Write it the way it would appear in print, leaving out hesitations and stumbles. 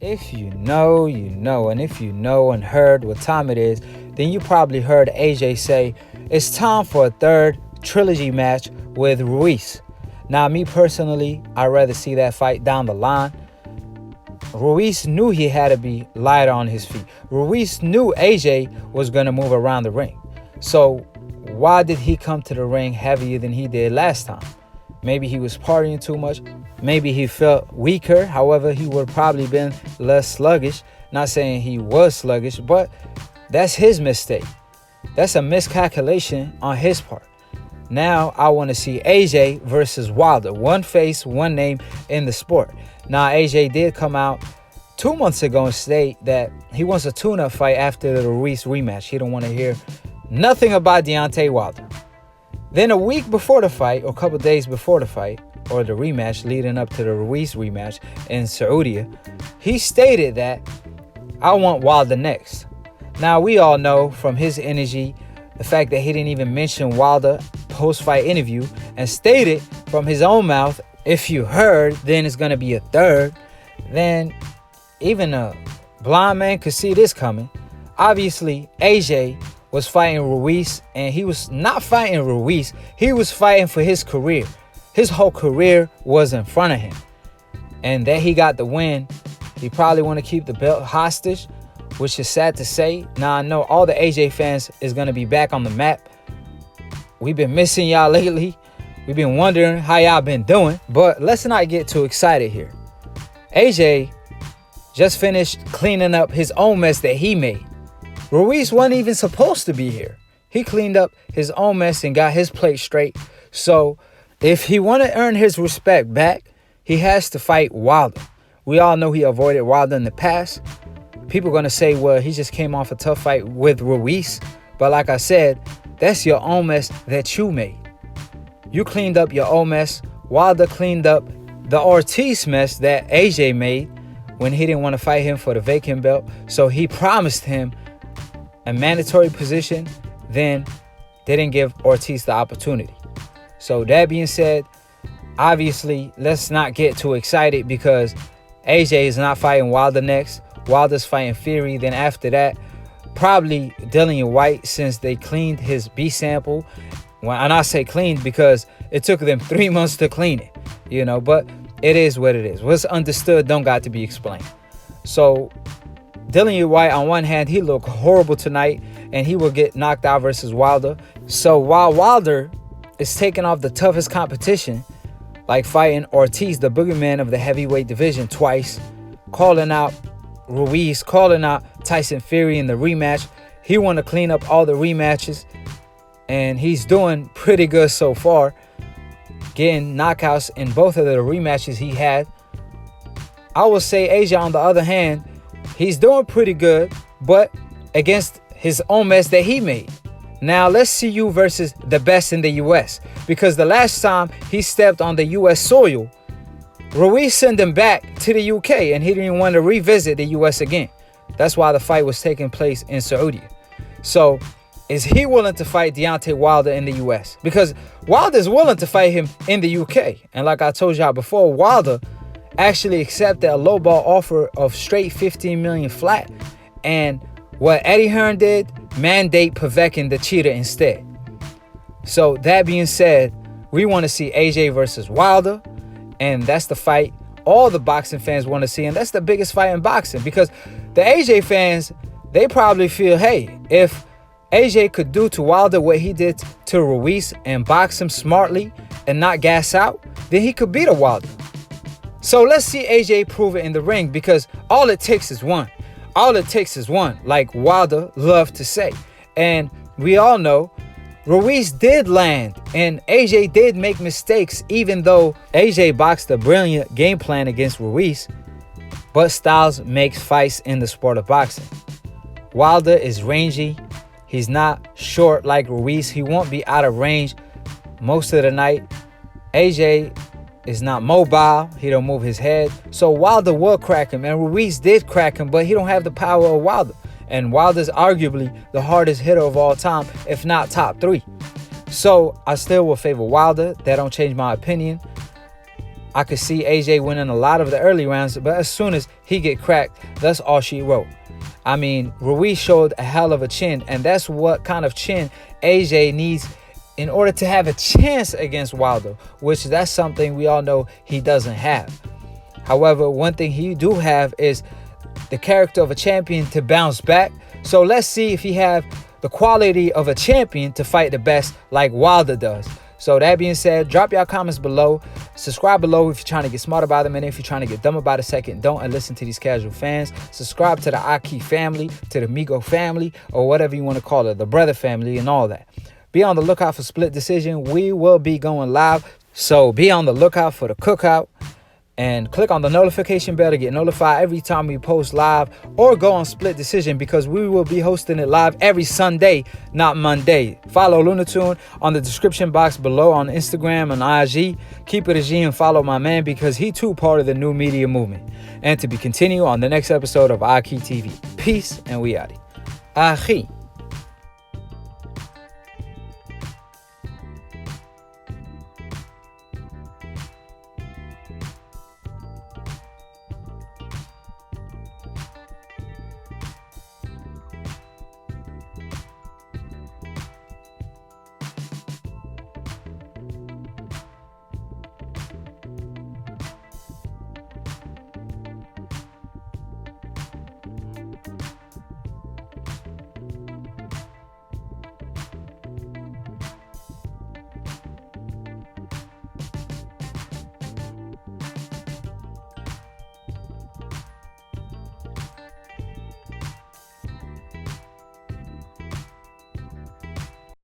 If you know, you know. And if you know and heard what time it is, then you probably heard AJ say, it's time for a third trilogy match with Ruiz. Now, me personally, I'd rather see that fight down the line. Ruiz knew he had to be lighter on his feet. Ruiz knew AJ was going to move around the ring. So why did he come to the ring heavier than he did last time? Maybe he was partying too much. Maybe he felt weaker. However, he would have probably been less sluggish. Not saying he was sluggish, but that's his mistake. That's a miscalculation on his part. Now I want to see AJ versus Wilder. One face, one name in the sport. Now AJ did come out 2 months ago and state that he wants a tune-up fight after the Ruiz rematch. He don't want to hear nothing about Deontay Wilder. Then a week before the fight, or a couple days before the fight, or the rematch leading up to the Ruiz rematch in Saudi, he stated that I want Wilder next. Now we all know from his energy, the fact that he didn't even mention Wilder post-fight interview and stated from his own mouth, if you heard, then it's going to be a third. Then even a blind man could see this coming. Obviously, AJ was fighting Ruiz, and he was not fighting Ruiz. He was fighting for his career. His whole career was in front of him. And that he got the win, he probably want to keep the belt hostage, which is sad to say. Now, I know all the AJ fans is going to be back on the map. We've been missing y'all lately. We've been wondering how y'all been doing. But let's not get too excited here. AJ just finished cleaning up his own mess that he made. Ruiz wasn't even supposed to be here. He cleaned up his own mess and got his plate straight. So if he want to earn his respect back, he has to fight Wilder. We all know he avoided Wilder in the past. People are going to say, well, he just came off a tough fight with Ruiz. But like I said, that's your own mess that you made. You cleaned up your own mess. Wilder cleaned up the Ortiz mess that AJ made when he didn't want to fight him for the vacant belt. So he promised him a mandatory position, then didn't give Ortiz the opportunity. So that being said, obviously, let's not get too excited because AJ is not fighting Wilder next. Wilder's fighting Fury. Then after that, probably Dillian Whyte, since they cleaned his B sample. And I say cleaned because it took them 3 months to clean it, but it is what it is. What's understood don't got to be explained. So Dillian Whyte, on one hand, he looked horrible tonight, and he will get knocked out versus Wilder. So while Wilder is taking off the toughest competition, like fighting Ortiz, the boogeyman of the heavyweight division, twice, calling out Ruiz, calling out Tyson Fury in the rematch. He want to clean up all the rematches, and he's doing pretty good so far, getting knockouts in both of the rematches he had. I would say AJ, on the other hand, he's doing pretty good, but against his own mess that he made. Now, let's see you versus the best in the U.S. Because the last time he stepped on the U.S. soil, Ruiz sent him back to the U.K. and he didn't want to revisit the U.S. again. That's why the fight was taking place in Saudi. So, is he willing to fight Deontay Wilder in the U.S.? Because Wilder's willing to fight him in the U.K. And like I told y'all before, Wilder actually accepted a lowball offer of straight $15 million flat. And what Eddie Hearn did, mandate Povetkin the cheater instead. So that being said, we want to see AJ versus Wilder. And that's the fight all the boxing fans want to see. And that's the biggest fight in boxing. Because the AJ fans, they probably feel, hey, if AJ could do to Wilder what he did to Ruiz and box him smartly and not gas out, then he could beat a Wilder. So let's see AJ prove it in the ring, because all it takes is one. All it takes is one, like Wilder loved to say. And we all know Ruiz did land and AJ did make mistakes, even though AJ boxed a brilliant game plan against Ruiz. But styles makes fights in the sport of boxing. Wilder is rangy. He's not short like Ruiz. He won't be out of range most of the night. AJ is not mobile. He don't move his head. So Wilder will crack him. And Ruiz did crack him, but he don't have the power of Wilder. And Wilder's arguably the hardest hitter of all time, if not top 3. So I still will favor Wilder. That don't change my opinion. I could see AJ winning a lot of the early rounds, but as soon as he get cracked, that's all she wrote. I mean, Ruiz showed a hell of a chin, and that's what kind of chin AJ needs in order to have a chance against Wilder, which that's something we all know he doesn't have. However, one thing he do have is the character of a champion to bounce back. So let's see if he have the quality of a champion to fight the best like Wilder does. So that being said, drop your comments below. Subscribe below if you're trying to get smarter by the minute. If you're trying to get dumb about a second, don't, and listen to these casual fans. Subscribe to the Aki family, to the Migo family, or whatever you want to call it, the brother family and all that. Be on the lookout for Split Decision. We will be going live. So be on the lookout for the cookout. And click on the notification bell to get notified every time we post live, or go on Split Decision because we will be hosting it live every Sunday, not Monday. Follow Lunatune on the description box below on Instagram and IG. Keep it a G and follow my man because he too part of the new media movement. And to be continued on the next episode of Aki TV. Peace, and we out. Achi.